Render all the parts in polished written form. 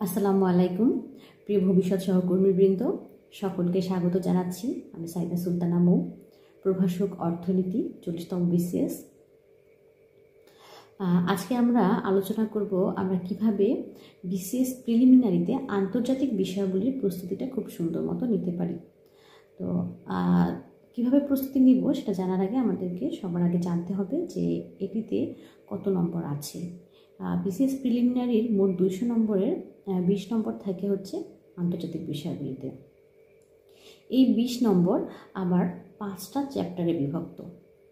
আসসালামু আলাইকুম প্রিয় ভবিষ্যৎ সহকর্মীবৃন্দ, সকলকে স্বাগত জানাচ্ছি। আমি সাইদা সুলতানা মৌ, প্রভাষক অর্থনীতি 40তম BCS। আজকে আমরা আলোচনা করব আমরা কিভাবে BCS প্রিলিমিনারিতে আন্তর্জাতিক বিষয়গুলির প্রস্তুতিটা খুব সুন্দর মতো নিতে পারি। তো কিভাবে প্রস্তুতি নিব সেটা জানার আগে আমাদেরকে সবার আগে জানতে হবে যে এটিতে কত নম্বর আছে। BCS প্রিলিমিনারির মোট 200 নম্বরের 20 নম্বর থাকে হচ্ছে আন্তর্জাতিক বিষয়গুলিতে। এই 20 নম্বর আবার 5টা চ্যাপ্টারে বিভক্ত।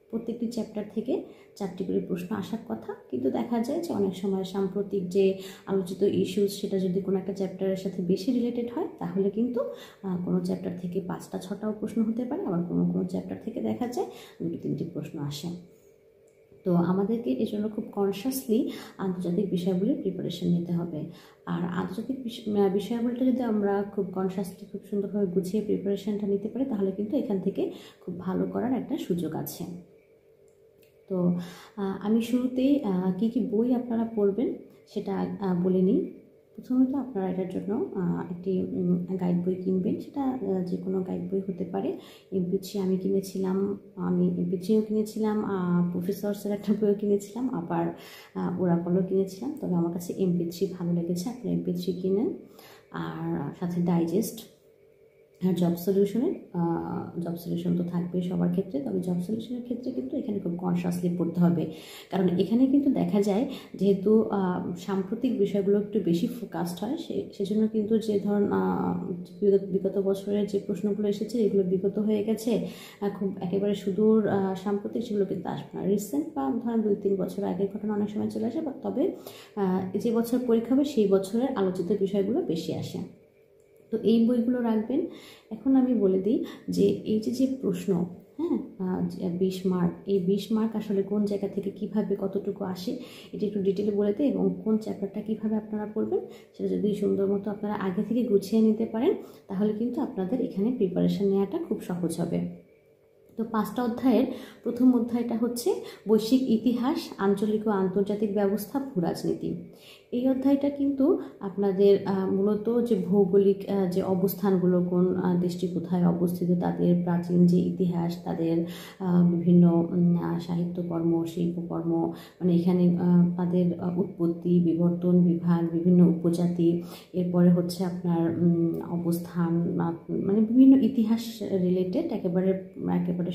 প্রত্যেকটি চ্যাপ্টার থেকে 4টি করে প্রশ্ন আসার কথা, কিন্তু দেখা যায় যে অনেক সময় সাম্প্রতিক যে আলোচিত ইস্যুস সেটা যদি কোনো একটা চ্যাপ্টারের সাথে বেশি রিলেটেড হয় তাহলে কিন্তু কোনো চ্যাপ্টার থেকে 5টা 6টাও প্রশ্ন হতে পারে, আবার কোনো কোনো চ্যাপ্টার থেকে দেখা যায় 2-3টি প্রশ্ন আসে। তো আমাদেরকে এই জন্য খুব কনসিয়াসলি আন্তর্জাতিক বিষয়গুলির প্রিপারেশন নিতে হবে। আর আন্তর্জাতিক বিষয়গুলিটা যদি আমরা খুব কনসিয়াসলি খুব সুন্দরভাবে গুছিয়ে প্রিপারেশনটা নিতে পারি তাহলে কিন্তু এখান থেকে খুব ভালো করার একটা সুযোগ আছে। তো আমি শুরুতেই কী কী বই আপনারা পড়বেন সেটা বলে নিই। প্রথমত আপনারা এটার জন্য একটি গাইড বই কিনবেন, সেটা যে কোনো গাইড বই হতে পারে। এমপিথ্রি আমি কিনেছিলাম, আমি এমপিথ্রিও কিনেছিলাম, প্রফেসরসের একটা বইও কিনেছিলাম, আবার ওরাকলও কিনেছিলাম। তবে আমার কাছে এমপিথ্রি ভালো লেগেছে, আপনারা এমপিথ্রি কিনেন। আর সাথে ডাইজেস্ট আর জব সলিউশন তো থাকবেই সবার ক্ষেত্রে, তবে জব সলিউশনের ক্ষেত্রে কিন্তু এখানে খুব কনসিয়াসলি পড়তে হবে, কারণ এখানে কিন্তু দেখা যায় যেহেতু সাম্প্রতিক বিষয়গুলো একটু বেশি ফোকাসড হয়, সেজন্য কিন্তু যে ধরুন বিগত বছরের যে প্রশ্নগুলো এসেছে এগুলো বিগত হয়ে গেছে, খুব একেবারে সুদূর সাম্প্রতিক সেগুলো কিন্তু আসবে না। রিসেন্ট বা ধরেন 2-3 বছর আগের ঘটনা অনেক সময় চলে আসে, তবে যে বছর পরীক্ষা হবে সেই বছরের আলোচিত বিষয়গুলো বেশি আসে। তো এই বইগুলো রাখবেন। এখন আমি বলে দিই যে এই যে প্রশ্ন, 20 মার্ক, এই 20 মার্ক আসলে কোন জায়গা থেকে কিভাবে কতটুকু আসে এটা একটু ডিটেলে বলে দিই, এবং কোন চ্যাপ্টারটা কিভাবে আপনারা পড়বেন সেটা যদি সুন্দর মতো আপনারা আগে থেকে গুছিয়ে নিতে পারেন তাহলে কিন্তু আপনাদের এখানে প্রিপারেশন নেওয়াটা খুব সহজ হবে। তো 5টা অধ্যায়ের প্রথম অধ্যায়টা হচ্ছে বৈশ্বিক ইতিহাস, আঞ্চলিক ও আন্তর্জাতিক ব্যবস্থা, ভূরাজনীতি। এই অধ্যায়টা কিন্তু আপনাদের মূলত যে ভৌগোলিক যে অবস্থানগুলো, কোন দেশটি কোথায় অবস্থিত, তাদের প্রাচীন যে ইতিহাস, তাদের বিভিন্ন সাহিত্যকর্ম, শিল্পকর্ম, মানে এখানে তাদের উৎপত্তি, বিবর্তন, বিভাগ, বিভিন্ন উপজাতি, এরপরে হচ্ছে আপনার অবস্থান, মানে বিভিন্ন ইতিহাস রিলেটেড একেবারে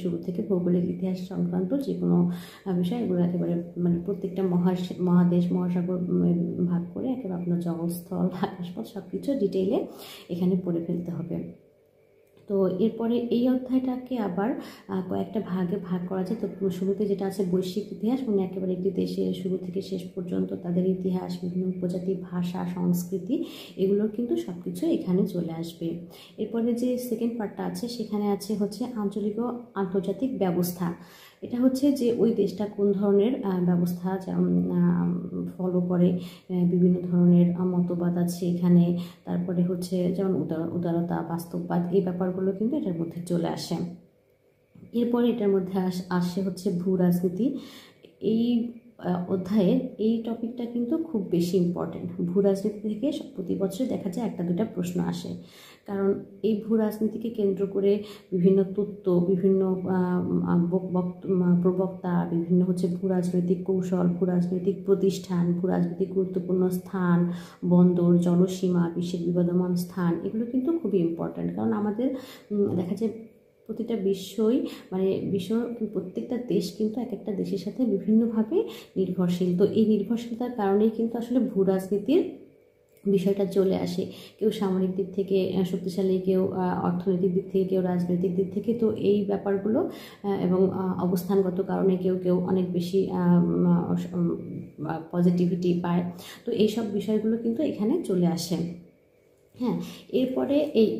শুরু থেকে ভৌগোলিক ইতিহাস সংক্রান্ত যে কোনো বিষয়, এগুলো একেবারে মানে প্রত্যেকটা মহাদেশ, মহাসাগর ভাগ করে একেবারে আপনার জলস্থল, আকাশপথ সব কিছু ডিটেইলে এখানে পড়ে ফেলতে হবে। তো এরপরে এই অধ্যায়টাকে আবার কয়েকটা ভাগে ভাগ করা যায়। তো শুরুতে যেটা আছে বৈশ্বিক ইতিহাস, মানে একেবারে একটি দেশের শুরু থেকে শেষ পর্যন্ত তাদের ইতিহাস, বিভিন্ন উপজাতি, ভাষা, সংস্কৃতি, এগুলোর কিন্তু সব কিছু এখানে চলে আসবে। এরপরে যে সেকেন্ড পার্টটা আছে সেখানে আছে হচ্ছে আঞ্চলিক ও আন্তর্জাতিক ব্যবস্থা। এটা হচ্ছে যে ওই দেশটা কোন ধরনের ব্যবস্থা ফলো করে, বিভিন্ন ধরনের মতবাদ আছে এখানে, তারপরে হচ্ছে যেমন উদারতা, বাস্তববাদ, এই ব্যাপারগুলো কিন্তু এটার মধ্যে চলে আসে। এরপরে এটার মধ্যে আসে হচ্ছে ভূ রাজনীতি। এই অধ্যায়ের এই টপিকটা কিন্তু খুব বেশি ইম্পর্টেন্ট। ভূ রাজনীতি থেকে প্রতি বছর দেখা যায় 1-2টা প্রশ্ন আসে, কারণ এই ভূ রাজনীতিকে কেন্দ্র করে বিভিন্ন তত্ত্ব, বিভিন্ন প্রবক্তা, বিভিন্ন হচ্ছে ভূ রাজনৈতিক কৌশল, ভূ রাজনৈতিক প্রতিষ্ঠান, ভূ রাজনৈতিক গুরুত্বপূর্ণ স্থান, বন্দর, জলসীমা, বিশ্বের বিবদমান স্থান, এগুলো কিন্তু খুবই ইম্পর্ট্যান্ট। কারণ আমাদের দেখা যায় প্রতিটা বিশ্বই, মানে প্রত্যেকটা দেশ কিন্তু এক একটা দেশের সাথে বিভিন্নভাবে নির্ভরশীল। তো এই নির্ভরশীলতার কারণেই কিন্তু আসলে ভূ রাজনীতির বিষয়টা চলে আসে। কেউ সামরিক দিক থেকে শক্তিশালী, কেউ অর্থনৈতিক দিক থেকে, কেউ রাজনৈতিক দিক থেকে। তো এই ব্যাপারগুলো এবং অবস্থানগত কারণে কেউ কেউ অনেক বেশি পজিটিভিটি পায়। তো এইসব বিষয়গুলো কিন্তু এখানে চলে আসে। এরপরে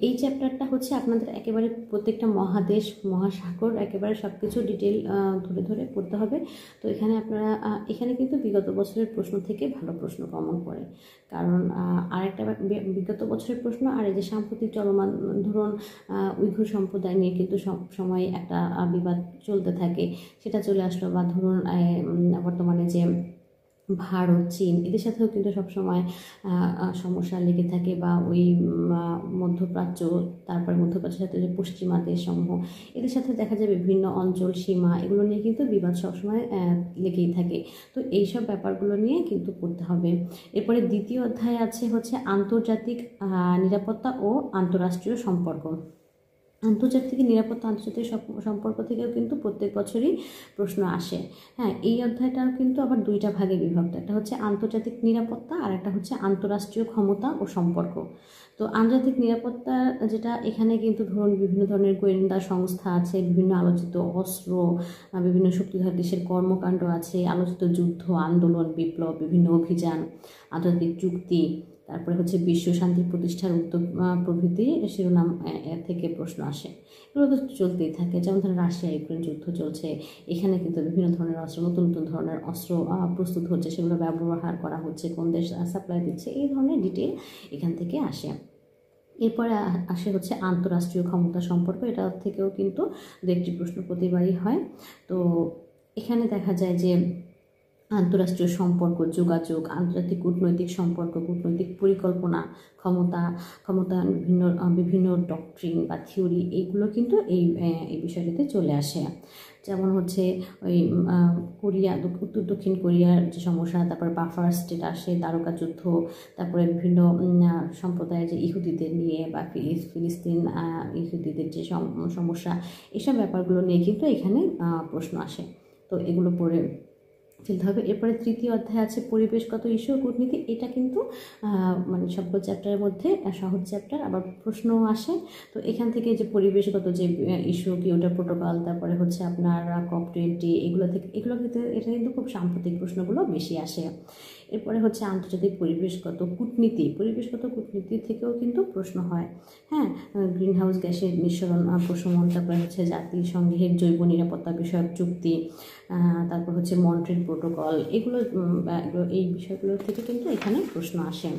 এই চ্যাপ্টারটা হচ্ছে আপনাদের একেবারে প্রত্যেকটা মহাদেশ, মহাসাগর, একেবারে সব কিছু ডিটেল ধরে ধরে পড়তে হবে। তো এখানে আপনারা এখানে কিন্তু বিগত বছরের প্রশ্ন থেকে ভালো প্রশ্ন কমন পড়ে, কারণ আরেকটা বিগত বছরের প্রশ্ন আর এই যে সাম্প্রতিক চলমান ধরুন উইঘুর সম্প্রদায় নিয়ে কিন্তু সব সময় একটা বিবাদ চলতে থাকে, সেটা চলে আসলো, বা ধরুন বর্তমানে যে ভারত, চীন এদের সাথেও কিন্তু সবসময় সমস্যা লেগে থাকে, বা ওই মধ্যপ্রাচ্য, তারপরে মধ্যপ্রাচ্যের সাথে যে পশ্চিমা দেশসমূহ, এদের সাথে দেখা যায় বিভিন্ন অঞ্চল, সীমা, এগুলো নিয়ে কিন্তু বিবাদ সবসময় লেগেই থাকে। তো এইসব ব্যাপারগুলো নিয়ে কিন্তু পড়তে হবে। এরপরে দ্বিতীয় অধ্যায় আছে হচ্ছে আন্তর্জাতিক নিরাপত্তা ও আন্তঃরাষ্ট্রীয় সম্পর্ক। আন্তর্জাতিক নিরাপত্তা, আন্তর্জাতিক সম্পর্ক থেকেও কিন্তু প্রত্যেক বছরই প্রশ্ন আসে। হ্যাঁ, এই অধ্যায়টাও কিন্তু আবার দুইটা ভাগে বিভক্ত, একটা হচ্ছে আন্তর্জাতিক নিরাপত্তা আর একটা হচ্ছে আন্তঃরাষ্ট্রীয় ক্ষমতা ও সম্পর্ক। তো আন্তর্জাতিক নিরাপত্তা যেটা, এখানে কিন্তু ধরুন বিভিন্ন ধরনের গোয়েন্দা সংস্থা আছে, বিভিন্ন আলোচিত অস্ত্র, বিভিন্ন শক্তিধর দেশের কর্মকাণ্ড আছে, আলোচিত যুদ্ধ, আন্দোলন, বিপ্লব, বিভিন্ন অভিযান, আন্তর্জাতিক চুক্তি, তারপরে হচ্ছে বিশ্ব শান্তি প্রতিষ্ঠার উদ্যোগ প্রভৃতি শিরোনাম থেকে প্রশ্ন আসে। এগুলো তো চলতেই থাকে। যেমন ধরেন রাশিয়া ইউক্রেন যুদ্ধ চলছে, এখানে কিন্তু বিভিন্ন ধরনের অস্ত্র, নতুন নতুন ধরনের অস্ত্র প্রস্তুত হচ্ছে, সেগুলো ব্যবহার করা হচ্ছে, কোন দেশ সাপ্লাই দিচ্ছে, এই ধরনের ডিটেল এখান থেকে আসে। এরপরে আসে হচ্ছে আন্তঃরাষ্ট্রীয় ক্ষমতা সম্পর্ক, এটা থেকেও কিন্তু দু একটি প্রশ্ন প্রতিবারই হয়। তো এখানে দেখা যায় যে আন্তঃরাষ্ট্রীয় সম্পর্ক, যোগাযোগ, আন্তর্জাতিক কূটনৈতিক সম্পর্ক, কূটনৈতিক পরিকল্পনা, ক্ষমতায়ন, বিভিন্ন ডক্ট্রিন বা থিওরি, এইগুলো কিন্তু এই বিষয়টিতে চলে আসে। যেমন হচ্ছে ওই কোরিয়া, উত্তর দক্ষিণ কোরিয়ার যে সমস্যা, তারপর বাফার স্টেট আসে, দ্বারকা যুদ্ধ, তারপরে বিভিন্ন সম্প্রদায়ের যে ইহুদিদের নিয়ে, বা ফিলিস্তিন ইহুদিদের যে সমস্যা, এসব ব্যাপারগুলো নিয়ে কিন্তু এখানে প্রশ্ন আসে। তো এগুলো পড়ে ফেলতে হবে। এরপরে তৃতীয় অধ্যায় আছে পরিবেশগত ইস্যু ও কূটনীতি। এটা কিন্তু মানে সবগুলো চ্যাপ্টারের মধ্যে সহজ চ্যাপ্টার, আবার প্রশ্নও আসে। তো এখান থেকে যে পরিবেশগত যে ইস্যু, কিয়োটো প্রোটোকল, তারপরে হচ্ছে আপনার COP20, এগুলো থেকে এটা কিন্তু খুব সাম্প্রতিক প্রশ্নগুলো বেশি আসে। এরপরে হচ্ছে আন্তর্জাতিক পরিবেশগত কূটনীতি থেকেও কিন্তু প্রশ্ন হয়। হ্যাঁ, গ্রিন হাউস গ্যাসের নিঃসরণ প্রশমন, তারপরে হচ্ছে জাতিসংঘের জৈব নিরাপত্তা বিষয়ক চুক্তি, তারপর হচ্ছে মন্ট্রিল প্রোটোকল, এই বিষয়গুলো থেকে কিন্তু এখানে প্রশ্ন আসে।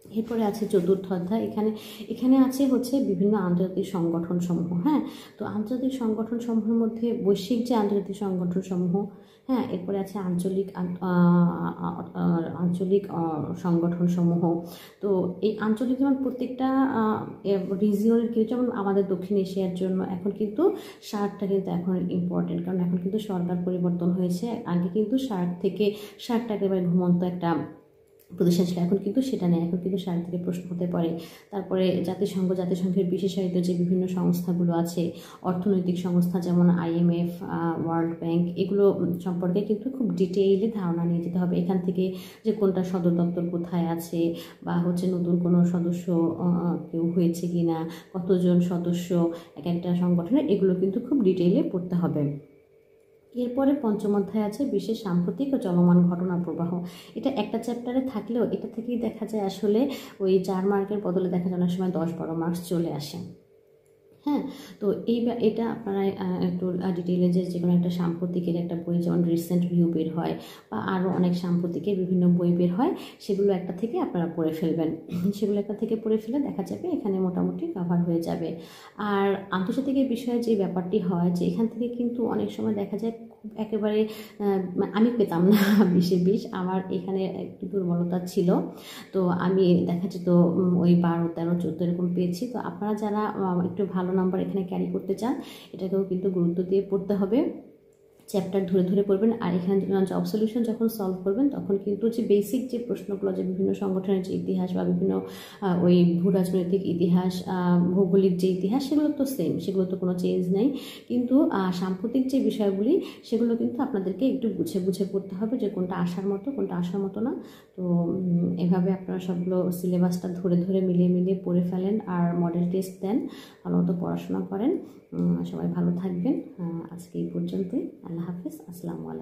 এরপরে আছে চতুর্থ অধ্যায়, এখানে আছে হচ্ছে বিভিন্ন আন্তর্জাতিক সংগঠন সমূহ। হ্যাঁ, তো আন্তর্জাতিক সংগঠন সমূহের মধ্যে বৈশ্বিক যে আন্তর্জাতিক সংগঠন সমূহ, হ্যাঁ, এরপরে আছে আঞ্চলিক সংগঠন সমূহ। তো এই আঞ্চলিক, যেমন প্রত্যেকটা রিজিয়নের কিছু, যেমন আমাদের দক্ষিণ এশিয়ার জন্য এখন কিন্তু সার্কটা কিন্তু এখন ইম্পর্টেন্ট, কারণ এখন কিন্তু সরকার পরিবর্তন হয়েছে। আগে কিন্তু সার্কটা একেবারে ঘুমন্ত একটা প্রতিষ্ঠান ছিল, এখন কিন্তু সেটা নেই, এখন কিন্তু সার্ক থেকে প্রশ্ন হতে পারে। তারপরে জাতিসংঘের বিশেষায়িত যে বিভিন্ন সংস্থাগুলো আছে, অর্থনৈতিক সংস্থা যেমন IMF, ওয়ার্ল্ড ব্যাংক, এগুলো সম্পর্কে কিন্তু খুব ডিটেইলে ধারণা নিয়ে যেতে হবে। এখান থেকে যে কোনটা সদর দপ্তর কোথায় আছে, বা হচ্ছে নতুন কোনো সদস্য কেউ হয়েছে কিনা, কতজন সদস্য এক একটা সংগঠনের, এগুলো কিন্তু খুব ডিটেইলে পড়তে হবে। এরপরে পঞ্চম অধ্যায় আছে বিশেষ সাম্প্রতিক ও চলমান ঘটনা প্রবাহ। এটা একটা চ্যাপ্টারে থাকলেও এটা থেকেই দেখা যায় আসলে ওই 4 মার্কের বদলে দেখা যায় অনেক সময় 10-12 মার্কস চলে আসে। হ্যাঁ, তো এটা আপনারা একটু ডিটেইলে যে কোনো একটা সাম্প্রতিকের একটা বই, যেমন রিসেন্ট ভিউ বের হয়, বা আরও অনেক সাম্প্রতিকের বিভিন্ন বই বের হয়, সেগুলো একটা থেকে আপনারা পড়ে ফেলবেন। সেগুলো একটা থেকে পড়ে ফেলে দেখা যাবে এখানে মোটামুটি কভার হয়ে যাবে। আর আন্তর্জাতিকের বিষয়ে যে ব্যাপারটি হয়, যে এখান থেকে কিন্তু অনেক সময় দেখা যায় খুব একেবারে আমি পেতাম না 20-এ 20, আমার এখানে একটু দুর্বলতা ছিল। তো আমি দেখা যেত ওই 12, 13, 14 এরকম পেয়েছি। তো আপনারা যারা একটু ভালো নাম্বার এখানে ক্যারি করতে চান, এটাকেও কিন্তু গুরুত্ব দিয়ে পড়তে হবে, চ্যাপ্টার ধরে ধরে পড়বেন। আর এখানে জব সলিউশন যখন সলভ করবেন, তখন কিন্তু যে বেসিক যে প্রশ্নগুলো, যে বিভিন্ন সংগঠনের যে ইতিহাস, বা বিভিন্ন ওই ভূরাজনৈতিক ইতিহাস, ভৌগোলিক যে ইতিহাস, সেগুলো তো সেম, সেগুলো তো কোনো চেঞ্জ নেই। কিন্তু সাম্প্রতিক যে বিষয়গুলি, সেগুলো কিন্তু আপনাদেরকে একটু বুঝে বুঝে পড়তে হবে, যে কোনটা আসার মতো, কোনটা আসার মতো না। তো এভাবে আপনারা সবগুলো সিলেবাসটা ধরে ধরে মিলিয়ে মিলিয়ে পড়ে ফেলেন, আর মডেল টেস্ট দেন, ভালো মতো পড়াশোনা করেন। সবাই ভালো থাকবেন। আজকে এই পর্যন্তই। আল্লাহ হাফেজ। আসসালামু আলাইকুম।